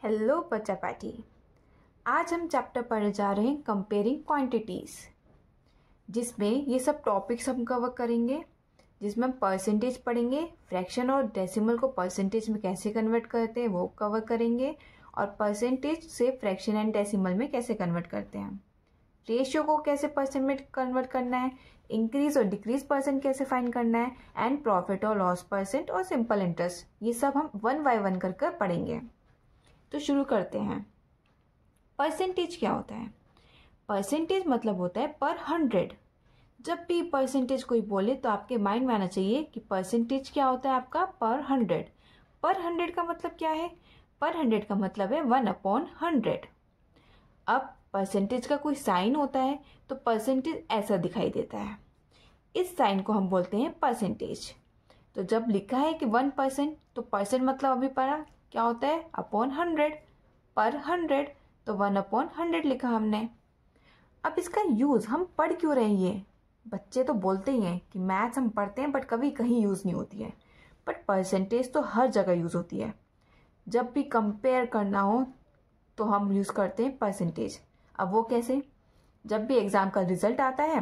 Hello बच्चा party. आज हम चैप्टर पढ़ने जा रहे हैं कंपेयरिंग क्वांटिटीज़, जिसमें ये सब टॉपिक्स हम कवर करेंगे। जिसमें हम परसेंटेज पढ़ेंगे, फ्रैक्शन और डेसिमल को परसेंटेज में कैसे कन्वर्ट करते हैं वो कवर करेंगे, और परसेंटेज से फ्रैक्शन एंड डेसिमल में कैसे कन्वर्ट करते हैं। रेशियो को कैसे परसेंट में कन्वर्ट करना है, इंक्रीज और डिक्रीज परसेंट कैसे फाइंड करना है, एंड प्रॉफिट और लॉस परसेंट और सिंपल इंटरेस्ट, ये सब हम वन बाय वन कर पढ़ेंगे। तो शुरू करते हैं। परसेंटेज क्या होता है? परसेंटेज मतलब होता है पर 100। जब भी परसेंटेज कोई बोले तो आपके माइंड में आना चाहिए कि परसेंटेज क्या होता है आपका पर 100। पर 100 का मतलब क्या है? पर 100 का मतलब है 1/100। अब परसेंटेज का कोई साइन होता है तो परसेंटेज ऐसा दिखाई देता है। इस साइन को हम बोलते हैं परसेंटेज। तो जब लिखा है कि 1%, तो परसेंट मतलब अभी पढ़ा क्या होता है अपॉन 100। पर 100 तो 1/100 लिखा हमने। अब इसका यूज हम पढ़ क्यों रहे हैं? ये बच्चे तो बोलते ही हैं कि मैथ्स हम पढ़ते हैं बट कभी कहीं यूज नहीं होती है, बट परसेंटेज तो हर जगह यूज होती है। जब भी कंपेयर करना हो तो हम यूज करते हैं परसेंटेज। अब वो कैसे? जब भी एग्जाम का रिजल्ट आता है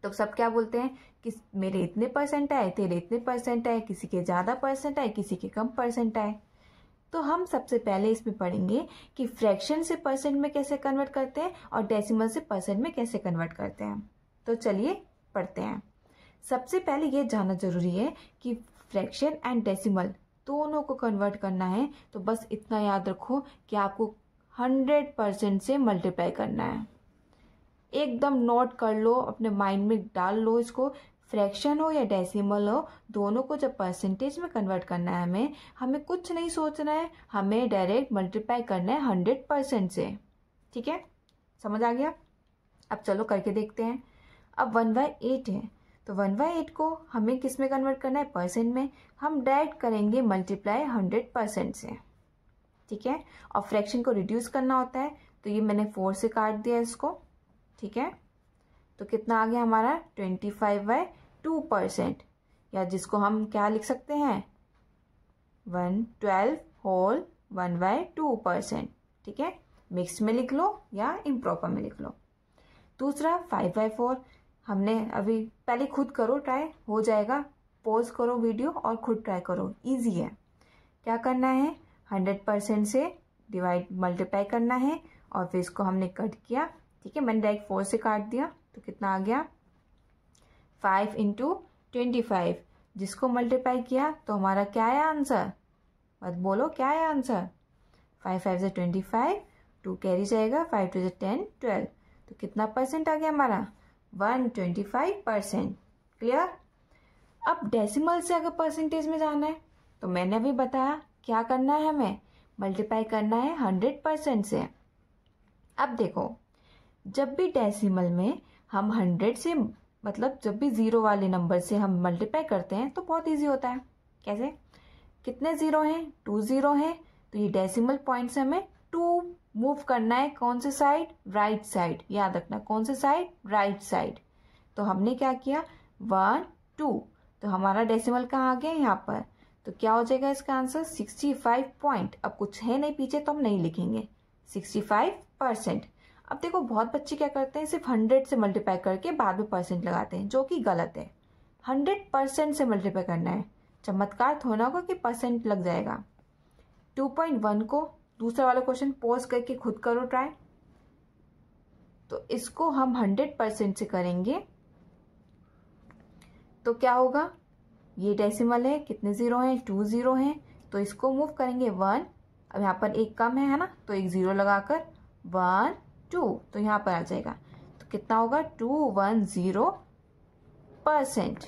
तो सब क्या बोलते हैं कि मेरे इतने परसेंट आए, तेरे इतने परसेंट आए, किसी के ज़्यादा परसेंट आए, किसी के कम परसेंट आए। तो हम सबसे पहले इसमें पढ़ेंगे कि फ्रैक्शन से परसेंट में कैसे कन्वर्ट करते हैं और डेसिमल से परसेंट में कैसे कन्वर्ट करते हैं। तो चलिए पढ़ते हैं। सबसे पहले ये जानना जरूरी है कि फ्रैक्शन एंड डेसिमल दोनों को कन्वर्ट करना है तो बस इतना याद रखो कि आपको 100% से मल्टीप्लाई करना है। एकदम नोट कर लो, अपने माइंड में डाल लो इसको। फ्रैक्शन हो या डेसिमल हो, दोनों को जब परसेंटेज में कन्वर्ट करना है हमें कुछ नहीं सोचना है, हमें डायरेक्ट मल्टीप्लाई करना है 100% से। ठीक है, समझ आ गया? अब चलो करके देखते हैं। अब 1/8 है तो 1/8 को हमें किस में कन्वर्ट करना है? परसेंट में। हम डायरेक्ट करेंगे मल्टीप्लाई 100% से। ठीक है, और फ्रैक्शन को रिड्यूस करना होता है तो ये मैंने 4 से काट दिया इसको। ठीक है, तो कितना आ गया हमारा? 25/2%, या जिसको हम क्या लिख सकते हैं 112 होल 1/2%। ठीक है, मिक्स में लिख लो या इम्प्रॉपर में लिख लो। दूसरा 5/4, हमने अभी पहले खुद करो ट्राई, हो जाएगा। पॉज करो वीडियो और खुद ट्राई करो, इजी है। क्या करना है? 100% से डिवाइड मल्टीप्लाई करना है और फिर इसको हमने कट किया। ठीक है, मैंने डायरेक्ट 4 से काट दिया तो कितना आ गया 5 × 25। जिसको मल्टीप्लाई किया तो हमारा क्या है आंसर? मत बोलो क्या है आंसर? 5 5 से 25, 2 कैरी जाएगा, 5 2 से 10 12। तो कितना परसेंट आ गया हमारा? 125%। क्लियर? अब डेसिमल से अगर परसेंटेज में जाना है तो मैंने अभी बताया क्या करना है, हमें मल्टीप्लाई करना है 100% से। अब देखो, जब भी डेसिमल में हम 100 से मतलब जब भी जीरो वाले नंबर से हम मल्टीप्लाई करते हैं तो बहुत इजी होता है। कैसे? कितने जीरो हैं? 2 जीरो हैं, तो ये डेसिमल पॉइंट से हमें 2 मूव करना है। कौन से साइड? Right side. याद रखना कौन से साइड? Right side. तो हमने क्या किया 1 2, तो हमारा डेसिमल कहाँ आ गया? यहाँ पर। तो क्या हो जाएगा इसका आंसर? 65 पॉइंट। अब कुछ है नहीं पीछे तो हम नहीं लिखेंगे, 65%। अब देखो, बहुत बच्चे क्या करते हैं, सिर्फ 100 से मल्टीप्लाई करके बाद में परसेंट लगाते हैं, जो कि गलत है। 100% से मल्टीप्लाई करना है। चमत्कार थोड़ा होगा कि परसेंट लग जाएगा। 2.1 को दूसरा वाला क्वेश्चन पॉज करके खुद करो ट्राई। तो इसको हम 100% से करेंगे तो क्या होगा? ये डेसिमल है, कितने जीरो हैं? 2 जीरो हैं, तो इसको मूव करेंगे 1। अब यहाँ पर एक कम है ना, तो एक जीरो लगाकर 1 2, तो यहाँ पर आ जाएगा। तो कितना होगा? 210%।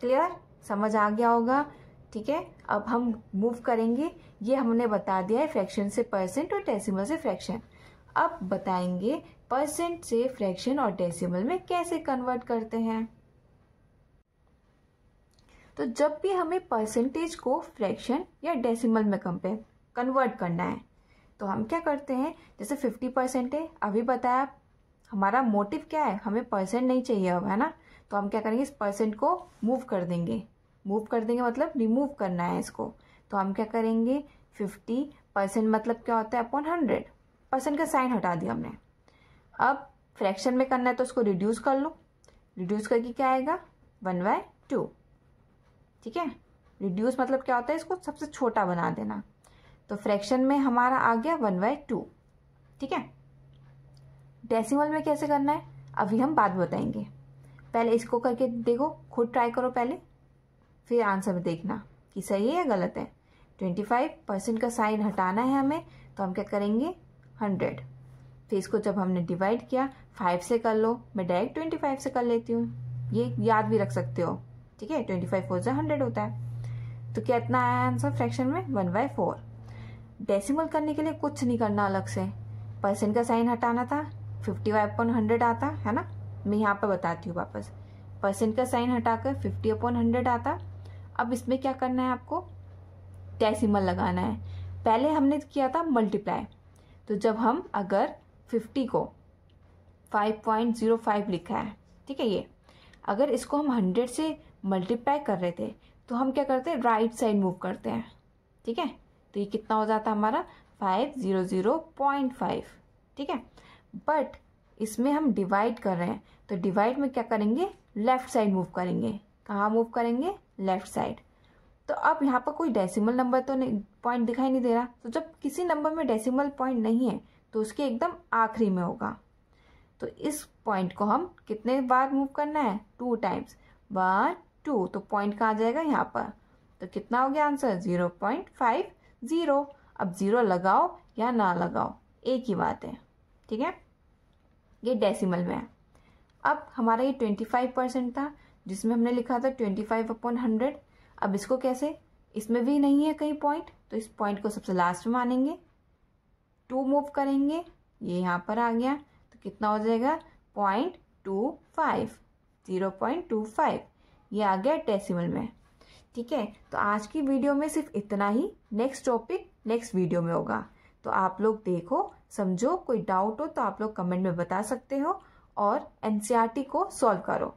क्लियर? समझ आ गया होगा? ठीक है, अब हम मूव करेंगे। ये हमने बता दिया है फ्रैक्शन से परसेंट और डेसिमल से फ्रैक्शन। अब बताएंगे परसेंट से फ्रैक्शन और डेसिमल में कैसे कन्वर्ट करते हैं। तो जब भी हमें परसेंटेज को फ्रैक्शन या डेसिमल में कन्वर्ट करना है तो हम क्या करते हैं, जैसे 50% है, अभी बताया हमारा मोटिव क्या है, हमें परसेंट नहीं चाहिए अब, है ना। तो हम क्या करेंगे, इस परसेंट को मूव कर देंगे। मूव कर देंगे मतलब रिमूव करना है इसको। तो हम क्या करेंगे, 50 परसेंट मतलब क्या होता है अपॉन 100, परसेंट का साइन हटा दिया हमने। अब फ्रैक्शन में करना है तो उसको रिड्यूस कर लो, रिड्यूस करके क्या आएगा 1/2। ठीक है, रिड्यूस मतलब क्या होता है इसको सबसे छोटा बना देना। तो फ्रैक्शन में हमारा आ गया 1/2। ठीक है, डेसिमल में कैसे करना है अभी हम बाद में बताएंगे, पहले इसको करके देखो, खुद ट्राई करो पहले, फिर आंसर में देखना कि सही है या गलत है। 25% का साइन हटाना है हमें, तो हम क्या करेंगे 100। फिर इसको जब हमने डिवाइड किया 5 से कर लो, मैं डायरेक्ट 25 से कर लेती हूँ, ये याद भी रख सकते हो। ठीक है, 25 4 100 होता है। तो कितना आया आंसर फ्रैक्शन में 1/4। डेसिमल करने के लिए कुछ नहीं करना अलग से, परसेंट का साइन हटाना था, 50/100 आता है ना। मैं यहाँ पर बताती हूँ वापस, परसेंट का साइन हटाकर 50/100 आता। अब इसमें क्या करना है आपको, डेसिमल लगाना है। पहले हमने किया था मल्टीप्लाई, तो जब हम अगर 50 को 5.05 लिखा है, ठीक है, ये अगर इसको हम 100 से मल्टीप्लाई कर रहे थे तो हम क्या करते हैं राइट साइड मूव करते हैं। ठीक है, तो ये कितना हो जाता है हमारा 500.5। ठीक है, बट इसमें हम डिवाइड कर रहे हैं, तो डिवाइड में क्या करेंगे लेफ्ट साइड मूव करेंगे। कहाँ मूव करेंगे, लेफ्ट साइड। तो अब यहाँ पर कोई डेसिमल नंबर तो नहीं, पॉइंट दिखाई नहीं दे रहा। तो जब किसी नंबर में डेसिमल पॉइंट नहीं है तो उसके एकदम आखिरी में होगा। तो इस पॉइंट को हम कितने बार मूव करना है, 2 टाइम्स, 1 2। तो पॉइंट कहाँ जाएगा यहाँ पर, तो कितना हो गया आंसर 0.50। अब 0 लगाओ या ना लगाओ एक ही बात है। ठीक है, ये डेसिमल में है। अब हमारा ये 25% था जिसमें हमने लिखा था 25/100। अब इसको कैसे, इसमें भी नहीं है कहीं पॉइंट, तो इस पॉइंट को सबसे लास्ट में मानेंगे, 2 मूव करेंगे, ये यहाँ पर आ गया, तो कितना हो जाएगा 0.25, 0.25, ये आ गया डेसिमल में। ठीक है, तो आज की वीडियो में सिर्फ इतना ही, नेक्स्ट टॉपिक नेक्स्ट वीडियो में होगा। तो आप लोग देखो, समझो, कोई डाउट हो तो आप लोग कमेंट में बता सकते हो और एनसीईआरटी को सॉल्व करो।